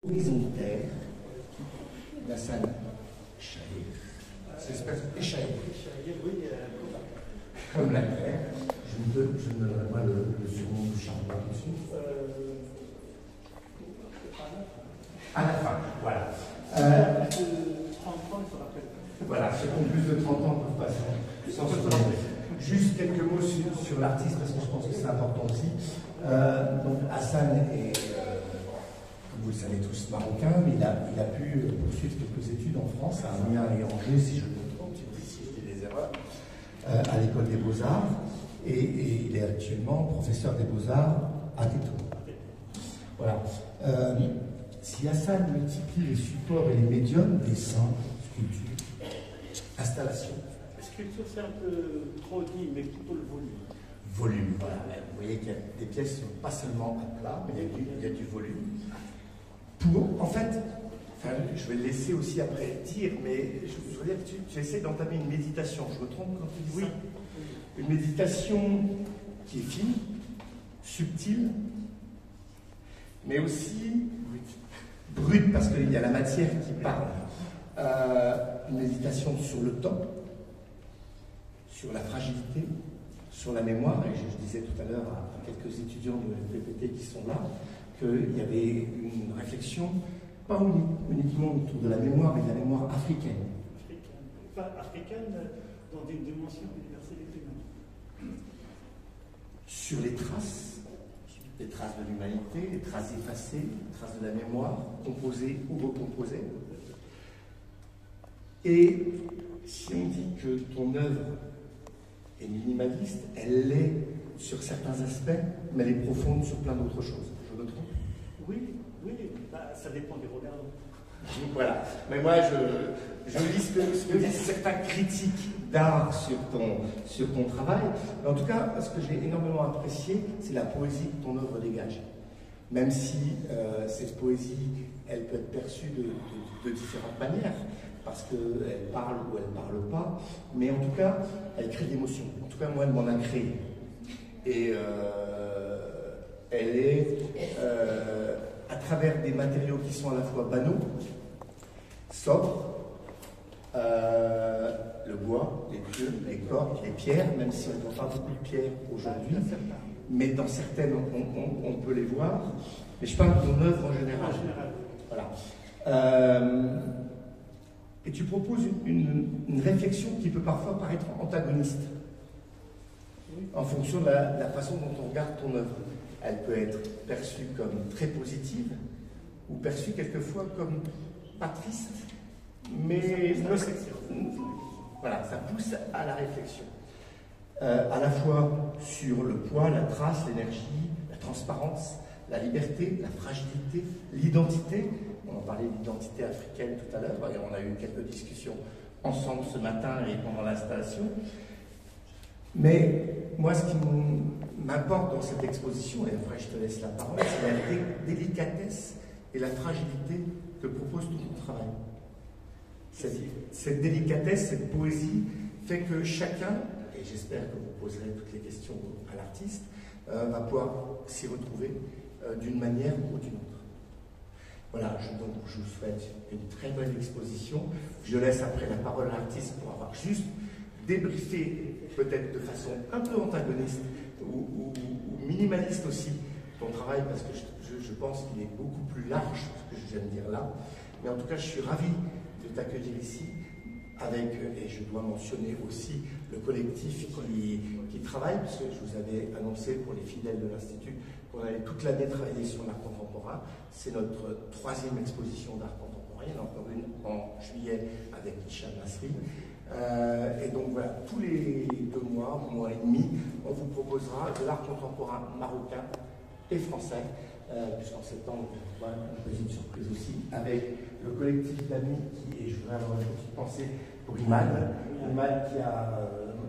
horizontaire d'Hassan Chahir. J'espère échaillé. Comme la terre. Je me donnerai pas le surnom du charbon tout de suite. À la fin, voilà. Voilà, ceux qui ont plus de 30 ans peuvent passer sans se tromper. Juste quelques mots sur l'artiste, parce que je pense que c'est important aussi. Donc Hassan est, comme vous le savez tous, marocain, mais il a pu poursuivre quelques études en France, à Amiens et Angers, si je ne me trompe, si je dis des erreurs, à l'école des Beaux-Arts, et il est actuellement professeur des Beaux-Arts à Tétouan. Voilà. Si Hassan multiplie les supports et les médiums, dessins, sculptures, installations. La sculpture, c'est un peu trop dit, mais plutôt le volume. Volume, voilà. Vous voyez qu'il y a des pièces qui ne sont pas seulement à plat, mais il y a du volume. En fait, je vais le laisser aussi après dire, mais je veux dire que tu essaies d'entamer une méditation. Je me trompe quand tu dis ça? Une méditation qui est fine, subtile, mais aussi brute, parce qu'il y a la matière qui parle. Une méditation sur le temps, sur la fragilité, sur la mémoire, et je disais tout à l'heure à quelques étudiants de l'FPPT qui sont là, qu'il y avait une réflexion, pas uniquement autour de la mémoire, mais de la mémoire africaine. Africaine dans une dimension universalité. Sur les traces de l'humanité, les traces effacées, les traces de la mémoire, composées ou recomposées. Et si on dit que ton œuvre est minimaliste, elle l'est sur certains aspects, mais elle est profonde sur plein d'autres choses. Je me trompe? Oui, ça dépend des regards. Voilà. Mais moi, je lis ce que disent certains critiques d'art sur ton travail. Mais en tout cas, ce que j'ai énormément apprécié, c'est la poésie que ton œuvre dégage. Même si cette poésie, elle peut être perçue de différentes manières, parce qu'elle parle ou elle ne parle pas, mais en tout cas, elle crée d'émotions. En tout cas, moi, elle m'en a créé. Et elle est, à travers des matériaux qui sont à la fois banaux, sobres, le bois, les pieux, les cordes, les pierres, même si on ne voit pas beaucoup de pierres aujourd'hui, mais dans certaines, on peut les voir. Mais je parle de ton œuvre en général. Voilà. Et tu proposes une réflexion qui peut parfois paraître antagoniste, en fonction de la façon dont on regarde ton œuvre. Elle peut être perçue comme très positive, ou perçue quelquefois comme pas triste, mais voilà, ça pousse à la réflexion. À la fois sur le poids, la trace, l'énergie, la transparence, la liberté, la fragilité, l'identité. On en parlait d'identité africaine tout à l'heure, et on a eu quelques discussions ensemble ce matin et pendant l'installation. Mais moi, ce qui m'importe dans cette exposition, et après je te laisse la parole, c'est la délicatesse et la fragilité que propose tout ton travail. Cette délicatesse, cette poésie fait que chacun, et j'espère que vous poserez toutes les questions à l'artiste, va pouvoir s'y retrouver d'une manière ou d'une autre. Voilà, donc je vous souhaite une très bonne exposition. Je laisse après la parole à l'artiste pour avoir juste débriefé, peut-être de façon un peu antagoniste ou minimaliste aussi, ton travail, parce que je pense qu'il est beaucoup plus large que ce que je viens de dire là. Mais en tout cas, je suis ravi de t'accueillir ici avec, et je dois mentionner aussi le collectif qui travaille, puisque je vous avais annoncé pour les fidèles de l'Institut qu'on allait toute l'année travailler sur l'art contemporain. C'est notre 3e exposition d'art contemporain. Il y en a encore une en juillet avec Hicham Nasri. Et donc voilà, tous les 2 mois, 1 mois et demi, on vous proposera de l'art contemporain marocain et français, puisqu'en septembre, on va une petite surprise aussi, avec le collectif d'amis et je voudrais avoir une petite pensée pour Iman.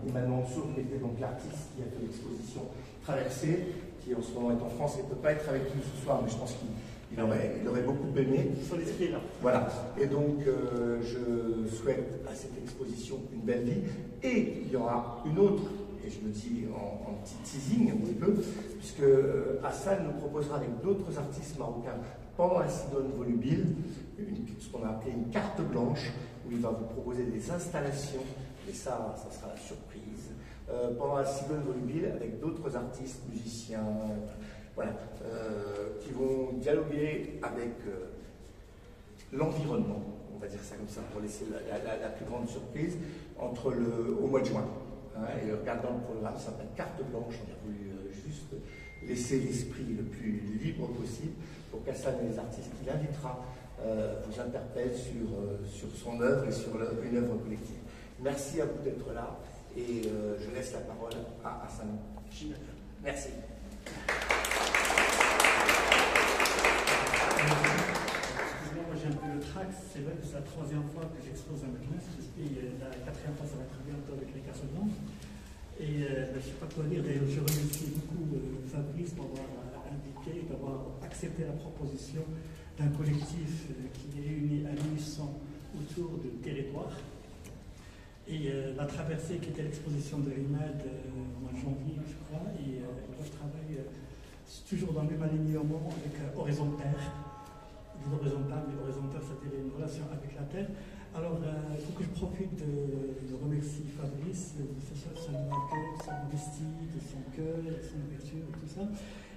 Iman Mansour, qui était donc l'artiste qui a fait l'exposition Traversée, qui en ce moment est en France et ne peut pas être avec nous ce soir, mais je pense qu'il aurait beaucoup aimé. Il faut l'esprit là. Voilà. Et donc, je souhaite à cette exposition une belle vie. Et il y aura une autre, et je le dis en petit teasing un petit peu, puisque Hassan nous proposera avec d'autres artistes marocains pendant la Cigogne Volubile, ce qu'on a appelé une carte blanche, où il va vous proposer des installations, et ça sera la surprise, pendant la Cigogne Volubile, avec d'autres artistes, musiciens, voilà, qui vont dialoguer avec l'environnement, on va dire ça comme ça, pour laisser la plus grande surprise, au mois de juin. Hein, et regardant le programme, ça s'appelle Carte Blanche, on a voulu juste laisser l'esprit le plus libre possible pour qu'Hassan et les artistes qu'il invitera vous interpellent sur son œuvre et sur une œuvre collective. Merci à vous d'être là et je laisse la parole à Hassan. Merci. Excusez-moi, moi j'ai un peu le trac. C'est vrai que c'est la 3e fois que j'expose un Meknès, et la 4e fois ça va être bientôt avec les cartes blanches. Et je ne sais pas quoi dire, d'ailleurs je remercie beaucoup Fabrice d'avoir invité, d'avoir accepté la proposition d'un collectif qui est uni à l'unisson autour du territoire. Et la traversée qui était l'exposition de l'IMAD au mois de janvier, je crois, et je travaille toujours dans le même alignement avec Horizon Terre. Horizontal, mais horizontal, c'est-à-dire une relation avec la Terre. Alors, il faut que je profite de remercier Fabrice de son accueil, de son modestie, de son cœur, de son ouverture et tout ça.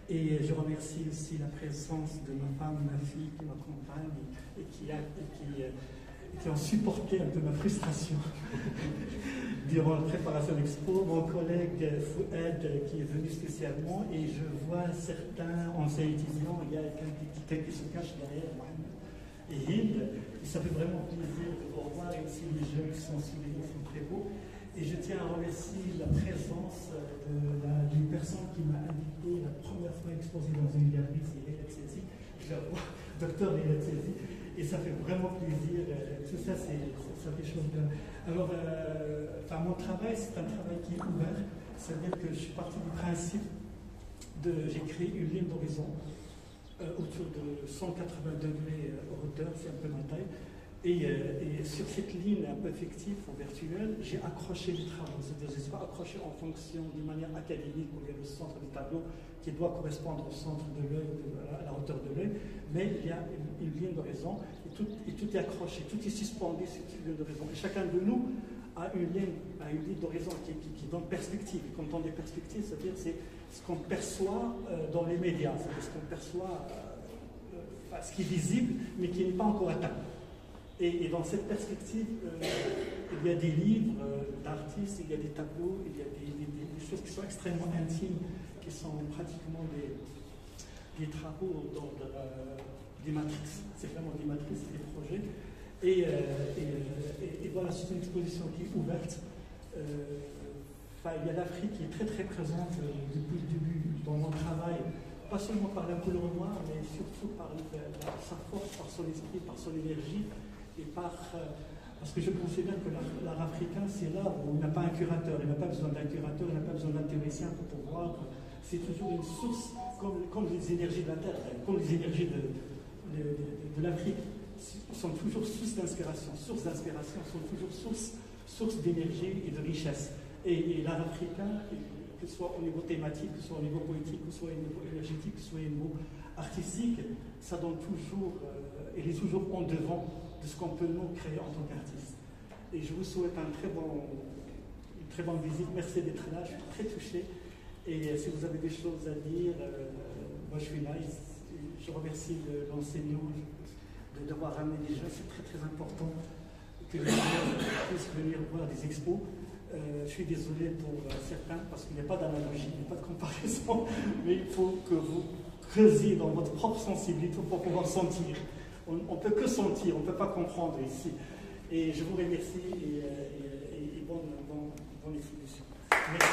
Et je remercie aussi la présence de ma femme, ma fille qui m'accompagne et qui ont supporté un peu ma frustration durant la préparation de l'expo. Mon collègue Fouad qui est venu spécialement, et je vois certains anciens étudiants, il y a quelqu'un qui se cache derrière Mohamed et Hind, et ça fait vraiment plaisir de vous revoir, et aussi les jeunes qui sont soulignés, sont très beaux. Et je tiens à remercier la présence d'une personne qui m'a invité la première fois à exposer dans une galerie, c'est Léla Tsezi. Je la vois, docteur Léla Tsezi. Et ça fait vraiment plaisir. Tout ça, ça fait chose bien. Alors, mon travail, c'est un travail qui est ouvert. C'est-à-dire que je suis parti du principe j'ai créé une ligne d'horizon autour de 180 degrés hauteur, c'est un peu ma taille. Et sur cette ligne un peu fictive ou virtuelle, j'ai accroché les travaux. C'est-à-dire, je ne suis pas accroché en fonction d'une manière académique où il y a le centre du tableau qui doit correspondre au centre de l'œil, à la hauteur de l'œil, mais il y a une ligne d'horizon et tout est accroché, tout est suspendu sur cette ligne d'horizon. Et chacun de nous a une ligne d'horizon qui donne perspective. Et quand on dit perspective, c'est-à-dire c'est ce qu'on perçoit dans les médias, c'est-à-dire ce qu'on perçoit, ce qui est visible, mais qui n'est pas encore atteint. Et dans cette perspective, il y a des livres d'artistes, il y a des tableaux, il y a des choses qui sont extrêmement intimes, qui sont pratiquement des travaux des matrices. C'est vraiment des matrices, des projets. Et voilà, c'est une exposition qui est ouverte. Il y a l'Afrique qui est très très présente depuis le début dans mon travail, pas seulement par la couleur noire, mais surtout par sa force, par son esprit, par son énergie. Et parce que je considère que l'art africain, c'est là où il n'a pas un curateur, il n'a pas besoin d'un curateur, il n'a pas besoin d'un théoricien pour pouvoir. C'est toujours une source, comme les énergies de la Terre, comme les énergies de l'Afrique, sont toujours sources d'inspiration, sont toujours sources d'énergie et de richesse. Et l'art africain, que ce soit au niveau thématique, que ce soit au niveau poétique, que ce soit au niveau énergétique, que ce soit au niveau artistique, ça donne toujours, il est toujours en devant de ce qu'on peut nous créer en tant qu'artiste. Et je vous souhaite une très bonne visite. Merci d'être là, je suis très touché. Et si vous avez des choses à dire, moi je suis là. Je remercie l'enseignant d'avoir ramené des gens. C'est très très important que les gens puissent venir voir des expos. Je suis désolé pour certains parce qu'il n'y a pas d'analogie, il n'y a pas de comparaison, mais il faut que vous creusiez dans votre propre sensibilité pour pouvoir sentir. On ne peut que sentir, on ne peut pas comprendre ici. Et je vous remercie et bonne exposition. Merci.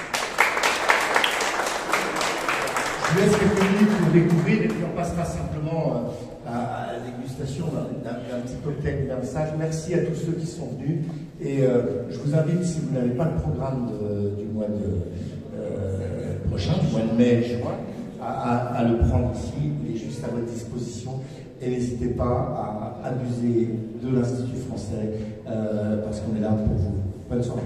Je vous laisse quelques minutes pour découvrir et puis on passera simplement à la dégustation d'un petit cocktail et d'un message. Merci à tous ceux qui sont venus. Et je vous invite, si vous n'avez pas le programme du mois prochain, du mois de mai et juin, à le prendre ici. Il est juste à votre disposition. Et n'hésitez pas à abuser de l'Institut français parce qu'on est là pour vous. Bonne soirée.